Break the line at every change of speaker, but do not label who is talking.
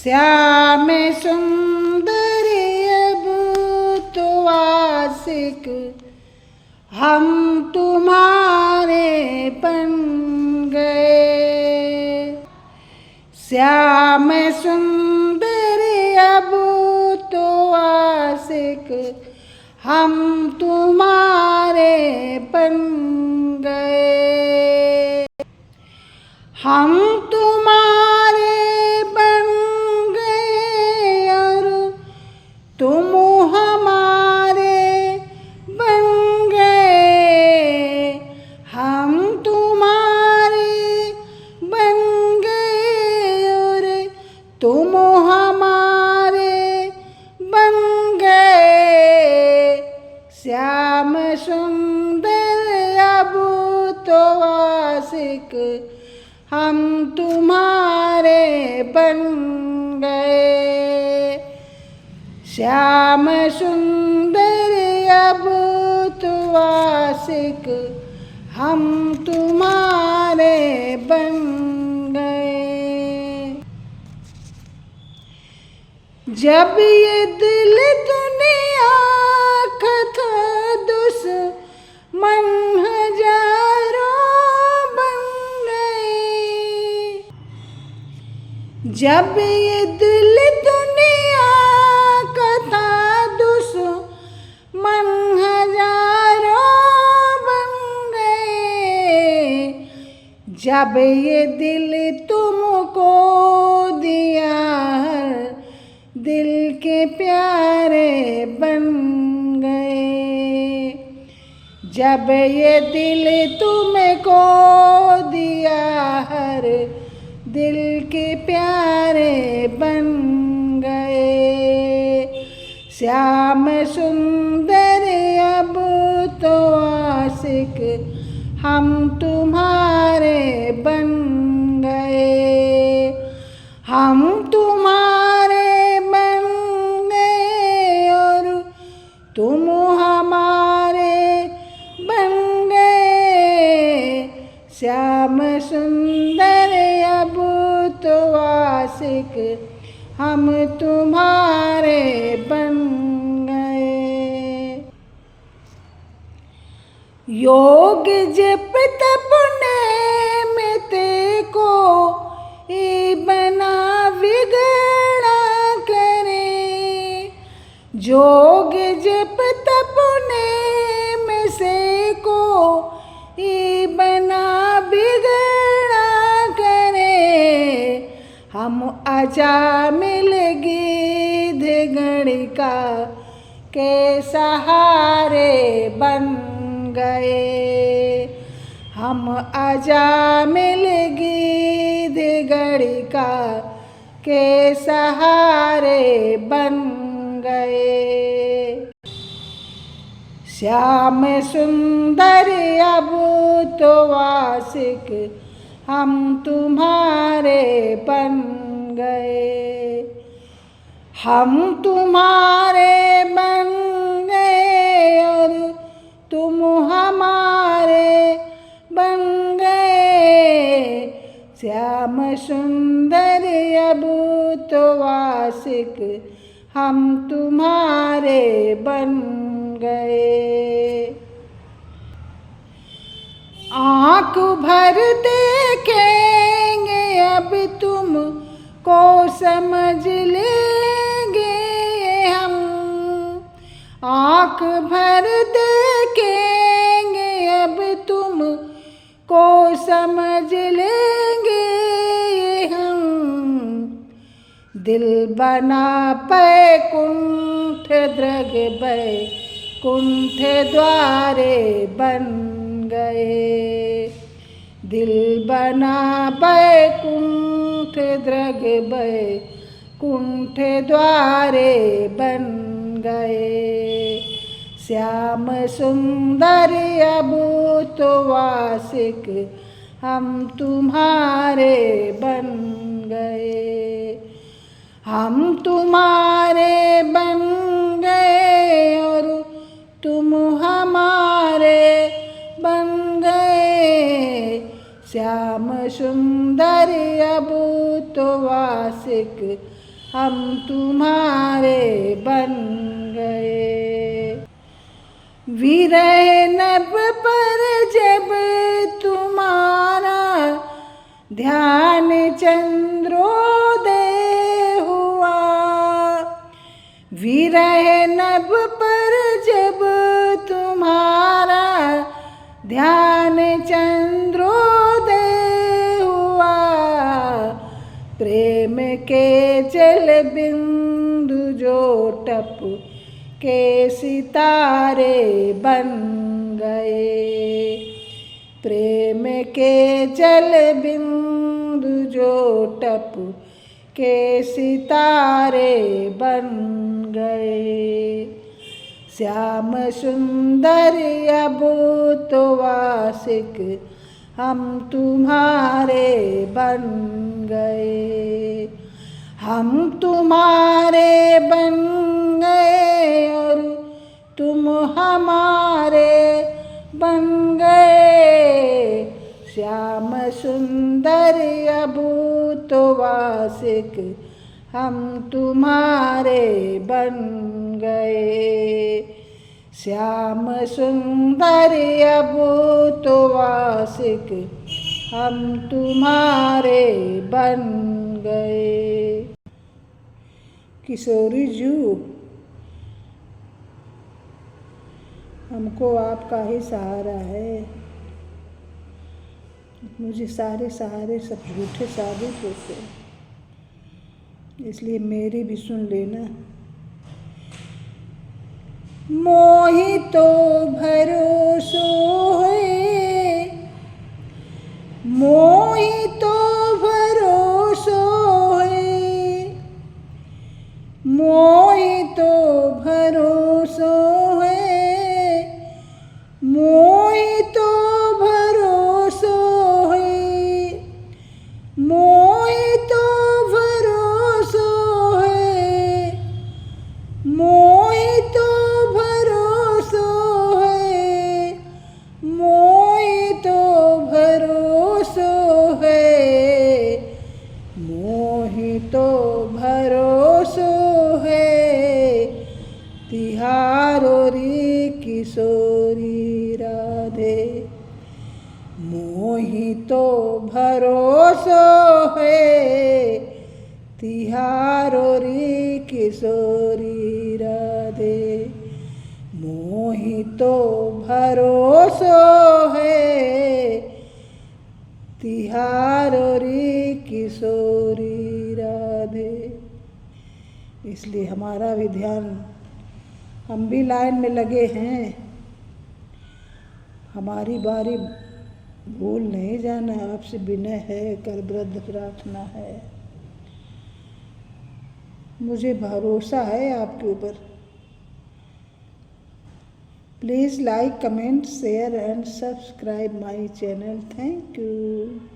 श्याम सुंदर अब तो आशिक हम तुम्हारे बन गए। श्याम सुंदर अब तो आशिक हम तुम्हारे बन गए। हम तुम्हारे बन गए और तुम हमारे बन गए। हम तुम्हारे बन गए और तुम हमारे बन गए। श्याम सुंदर अब तो आशिक हम तुम्हारे बन गए। श्याम सुंदर अब तो आशिक हम तुम्हारे बन गए। जब ये दिल दुनिया का था दुश्मन हजारों बन गए। जब ये दिल दुनिया का था दुश्मन हजारों बन गए। जब ये दिल तुमको दिया दिल के प्यारे बन गए। जब ये दिल तुमको दिया हर दिल के प्यारे बन गए। श्याम सुंदर अब तो आशिक हम तुम्हारे बन गए। हम तुम्हारे बन गए और तुम हमारे बन गए। श्याम सुंदर अब तो आशिक हम तुम्हारे बन गए। योग जप तप नेम तेको ई बना बिगड़ा करे। जोग जप तप नेम से को ई बना बिगड़ा करे। हम आजा मिल गिद्ध गणिका के सहारे बन गए। हम आजा मिल गिद्ध गणिका के सहारे बन गए। श्याम सुंदर अब तो आशिक हम तुम्हारे बन गए। हम तुम्हारे बन गए और तुम हमारे बन गए। श्याम सुंदर अब तो आशिक हम तुम्हारे बन गए। आँख भर देखेंगे अब तुमको समझ लेंगे हम। आँख भर देखेंगे अब तुमको समझ लेंगे हम। दिल बना बैकुंठ दृग बैकुंठ द्वारे बन गए। दिल बना बैकुंठ दृग बैकुंठ द्वारे बन गए। श्याम सुंदर अब तो आशिक हम तुम्हारे बन गए। हम तुम्हारे बन गए और तुम हमारे बन गए। श्याम सुंदर अब तो आशिक हम तुम्हारे बन गए। विरह नभ पर जब तुम्हारा ध्यान चंद्रोदय हुआ, विरह नभ पर जब तुम्हारा ध्यान चंद्रोदय हुआ, प्रेम के जल बिंदु जो टप के सितारे बन गए। प्रेम के जल बिंदु जो टप के सितारे बन गए। श्याम सुंदर अबोध वासिक हम तुम्हारे बन गए। हम तुम्हारे बन गए और तुम हमारे बन गए। श्याम सुंदर अबोध वासिक हम तुम्हारे बन गए। श्याम सुंदर अबोध वासिक हम तुम्हारे बन गए। किशोरी जी, हमको आपका ही सहारा है। मुझे सारे सहारे सब झूठे साबित होते, इसलिए मेरी भी सुन लेना। मोहि तो भरोसो है, मोहि तो भरोसो है, मोहि तो भरोसो है, मोहि तो भरोसो है, मोहि तो भरोसो है, मोहि तो भरोसो है, मोहि तो भरोसो है, मोहि तो भरोसो है। तिहारो रे किशोरी राधे, मोहि तो भरोसो है। तिहारो रे किशोरी राधे, मोहि तो भरोसो है। तिहारो रे किशोरी राधे। इसलिए हमारा भी ध्यान, हम भी लाइन में लगे हैं। हमारी बारी भूल नहीं जाना, आपसे विनय है, करबद्ध प्रार्थना है। मुझे भरोसा है आपके ऊपर। Please like, comment, share and subscribe my channel. Thank you.